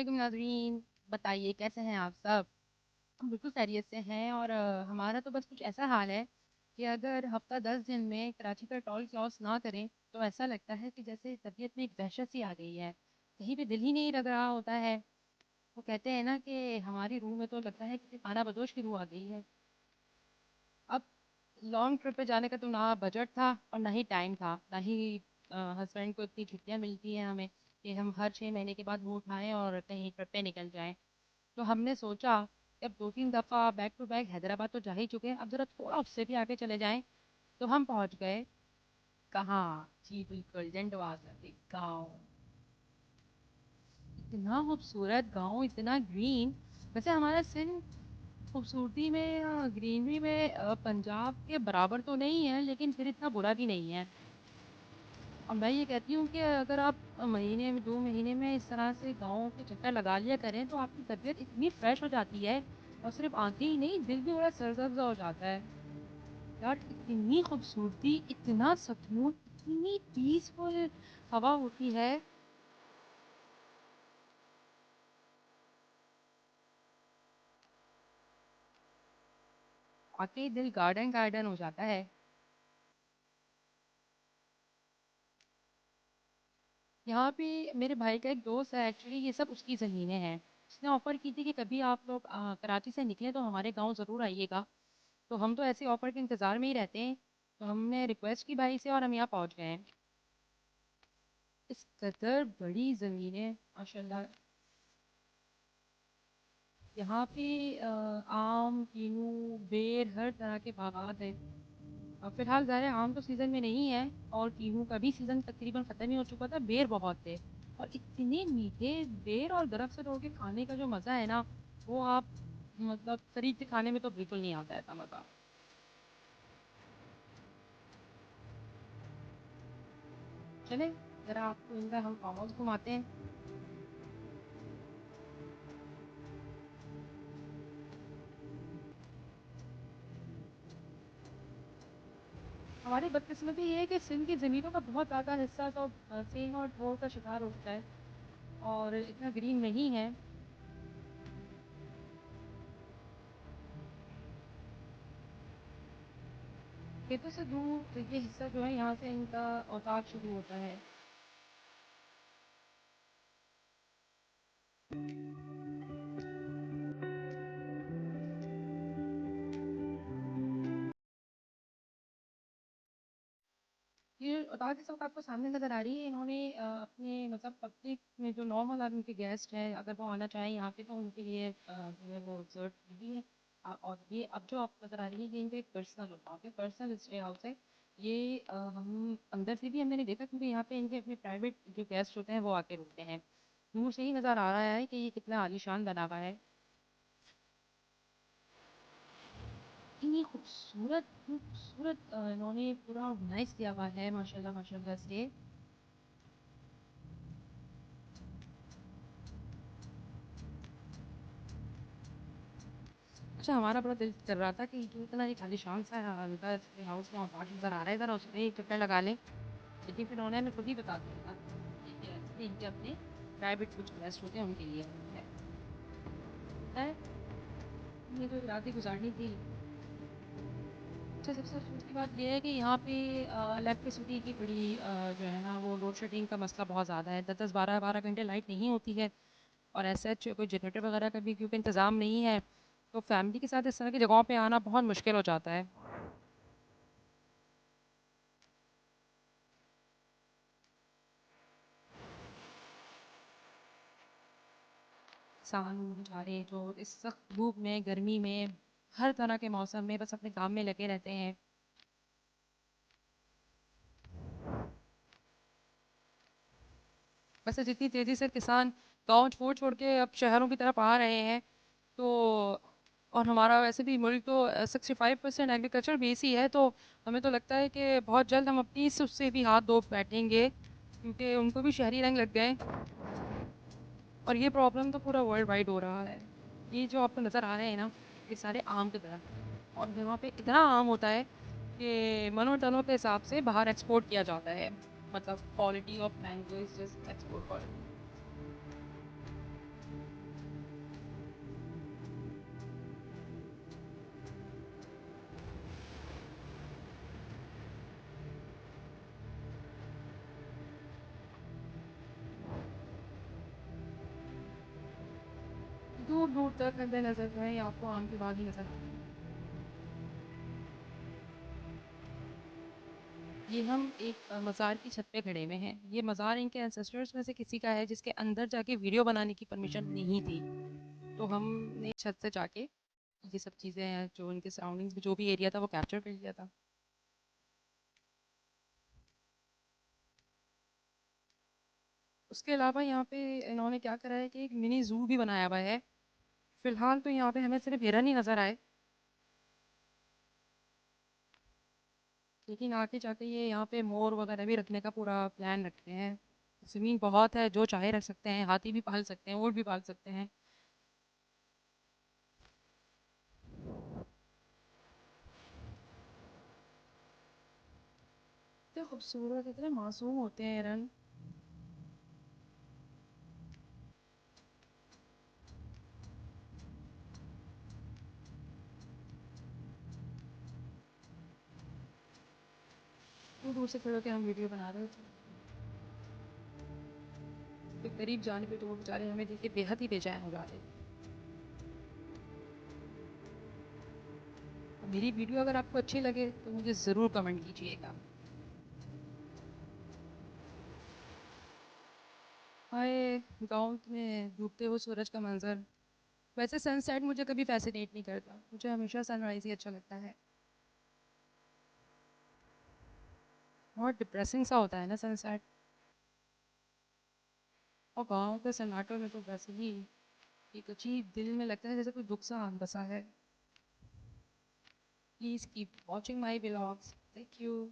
वालेकुम नाज़रीन। बताइए कैसे हैं आप सब? हम बिल्कुल खैरियत से हैं और हमारा तो बस कुछ ऐसा हाल है कि अगर हफ्ता 10 दिन में कराची का टॉल क्लॉज ना करें तो ऐसा लगता है कि जैसे तबीयत में एक वहशत सी आ गई है। कहीं भी दिल ही नहीं लग रहा होता है। वो कहते हैं ना कि हमारी रूह में तो लगता है कि खाना बदोश की रूह आ गई है। अब लॉन्ग ट्रिप पे जाने का तो ना बजट था और ना ही टाइम था, ना ही हस्बैंड को इतनी छुट्टियां मिलती हैं हमें कि हम हर 6 महीने के बाद वो उठाएं और कहीं ट्रिप पे निकल जाएं। तो हमने सोचा कि अब 2-3 दफ़ा बैक टू बैक हैदराबाद तो जा ही चुके हैं, अब ज़रा थोड़ा उससे भी आगे चले जाएं। तो हम पहुंच गए कहाँ? जी बिल्कुल, झंडवासला के गाँव। इतना खूबसूरत गाँव, इतना ग्रीन। वैसे हमारा सिंध खूबसूरती में ग्रीनरी में पंजाब के बराबर तो नहीं है, लेकिन फिर इतना बुरा भी नहीं है। और मैं ये कहती हूँ कि अगर आप महीने में 2 महीने में इस तरह से गाँव के चक्कर लगा लिया करें तो आपकी तबीयत इतनी फ्रेश हो जाती है, और सिर्फ आंखें ही नहीं, दिल भी बड़ा सरसब्जा हो जाता है। यार इतनी खूबसूरती, इतना सुकून, इतनी पीसफुल हवा होती है। वाकई दिल गार्डन गार्डन हो जाता है। यहाँ पे मेरे भाई का एक दोस्त है, एक्चुअली ये सब उसकी ज़मीनें हैं। उसने ऑफ़र की थी कि कभी आप लोग कराची से निकले तो हमारे गांव ज़रूर आइएगा। तो हम तो ऐसे ऑफ़र के इंतज़ार में ही रहते हैं। तो हमने रिक्वेस्ट की भाई से और हम यहाँ पहुँच गए हैं। इस कदर बड़ी ज़मीनें माशाल्लाह। यहाँ पे आम, कीनू, बेर, हर तरह के बागात हैं। फ़िलहाल ज़ाहिर है आम तो सीज़न में नहीं है, और कीनू का भी सीज़न तकरीबन ख़त्म ही हो चुका था। बेर बहुत थे, और इतने मीठे बेर, और दरख्त से तोड़ के खाने का जो मज़ा है ना, वो आप मतलब खरीद के खाने में तो बिल्कुल नहीं आता ऐसा मज़ा। चले ज़रा आपको इनका हम फार्म हाउस घुमाते हैं। हमारी बदकिस्मती ये है कि सिंध की ज़मीनों का बहुत ज़्यादा हिस्सा तो सेम और ठोर का शिकार हो चुका है, और इतना ग्रीन नहीं है। खेतों से दूर ये हिस्सा जो है, यहाँ से इनका औताक शुरू होता है। ये औताक इस वक्त आपको सामने नज़र आ रही है। इन्होंने अपने मतलब पब्लिक में जो नॉर्मल आदमी के गेस्ट हैं, अगर वो आना चाहें यहाँ पे तो उनके लिए जो है वो रिजर्व दी है। और ये अब जो आपको नज़र आ रही है, ये इनका एक पर्सनल होता है, पर्सनल स्टे हाउस है। ये हम अंदर से भी हमने नहीं देखा, क्योंकि यहाँ पे इनके अपने प्राइवेट जो गेस्ट होते हैं वो आके रुकते हैं। दूर से ही नज़र आ रहा है कि ये कितना आलीशान बना हुआ है। इतनी खूबसूरत खूबसूरत इन्होंने पूरा ऑर्गेनाइज किया हुआ है, माशाल्लाह माशाल्लाह से। अच्छा, हमारा बड़ा दिल कर रहा था कि क्यों इतना एक आलीशान सा हल्का हाउस में अपार्ट नज़र आ रहा है, ज़रा उसमें एक चक्कर लगा लें। लेकिन फिर उन्होंने हमें खुद ही बता दिया कि इनके अपने प्राइवेट कुछ गेस्ट होते हैं, उनके लिए है। ये तो रात ही गुजारनी थी। अच्छा, सबसे अफसोस की बात ये है कि यहाँ पे इलेक्ट्रिसिटी की बड़ी जो है ना, वो लोड शेडिंग का मसला बहुत ज़्यादा है। 10-10 12-12 घंटे लाइट नहीं होती है, और ऐसा कोई जनरेटर वगैरह का भी क्योंकि इंतज़ाम नहीं है, तो फैमिली के साथ इस तरह की जगहों पे आना बहुत मुश्किल हो जाता है। किसान बेचारे जो इस सख्त धूप में, गर्मी में, हर तरह के मौसम में बस अपने काम में लगे रहते हैं। वैसे जितनी तेज़ी से किसान गाँव छोड़ छोड़ के अब शहरों की तरफ आ रहे हैं, तो और हमारा वैसे भी मुल्क तो 65% एग्रीकल्चर बेस ही है, तो हमें तो लगता है कि बहुत जल्द हम अपनी इस उससे भी हाथ धो बैठेंगे, क्योंकि उनको भी शहरी रंग लग गए। और ये प्रॉब्लम तो पूरा वर्ल्ड वाइड हो रहा है। ये जो आपको नज़र आ रहे हैं ना, ये सारे आम के दरख्त, और यहाँ पे इतना आम होता है कि मनों टनों के हिसाब से बाहर एक्सपोर्ट किया जाता है। मतलब quality of mango is just export quality. दूर दूर तक अगर नजर है आपको आम के बाग ही नजर आते हैं। ये हम एक मज़ार की छत पे खड़े हुए हैं। ये मज़ार इनके एंसेस्टर्स में से किसी का है जिसके अंदर जाके वीडियो बनाने की परमिशन नहीं थी। तो हमने छत से जाके ये सब चीज़ें हैं जो इनके सराउंडिंग्स में जो भी एरिया था वो कैप्चर कर लिया था। उसके अलावा यहाँ पे इन्होंने क्या करा है कि एक मिनी ज़ू भी बनाया हुआ है। फ़िलहाल तो यहाँ पे हमें सिर्फ हिरन ही नज़र आए, लेकिन आगे जाके ये यहाँ पे मोर वगैरह भी रखने का पूरा प्लान रखते हैं। ज़मीन बहुत है, जो चाहे रख सकते हैं, हाथी भी पाल सकते हैं, ऊँट भी पाल सकते हैं। इतने खूबसूरत, इतने मासूम होते हैं हिरन। दूर दूर से खड़े होकर हम वीडियो बना रहे थे। तो करीब जाने पे तो वो बेचारे हमें देख के बेहद ही बेचैन हो जाते। मेरी वीडियो अगर आपको अच्छी लगे तो मुझे ज़रूर कमेंट कीजिएगा। हाय, गाँव में डूबते हुए सूरज का मंज़र। वैसे सनसेट मुझे कभी फ़ैसिनेट नहीं करता, मुझे हमेशा सनराइज़ ही अच्छा लगता है। बहुत डिप्रेसिंग सा होता है ना सनसेट। और गाँव के सन्नाटों में तो वैसे ही एक अजीब दिल में लगता है जैसे कोई दुख सा आन बसा है। Please keep watching my vlogs. Thank you.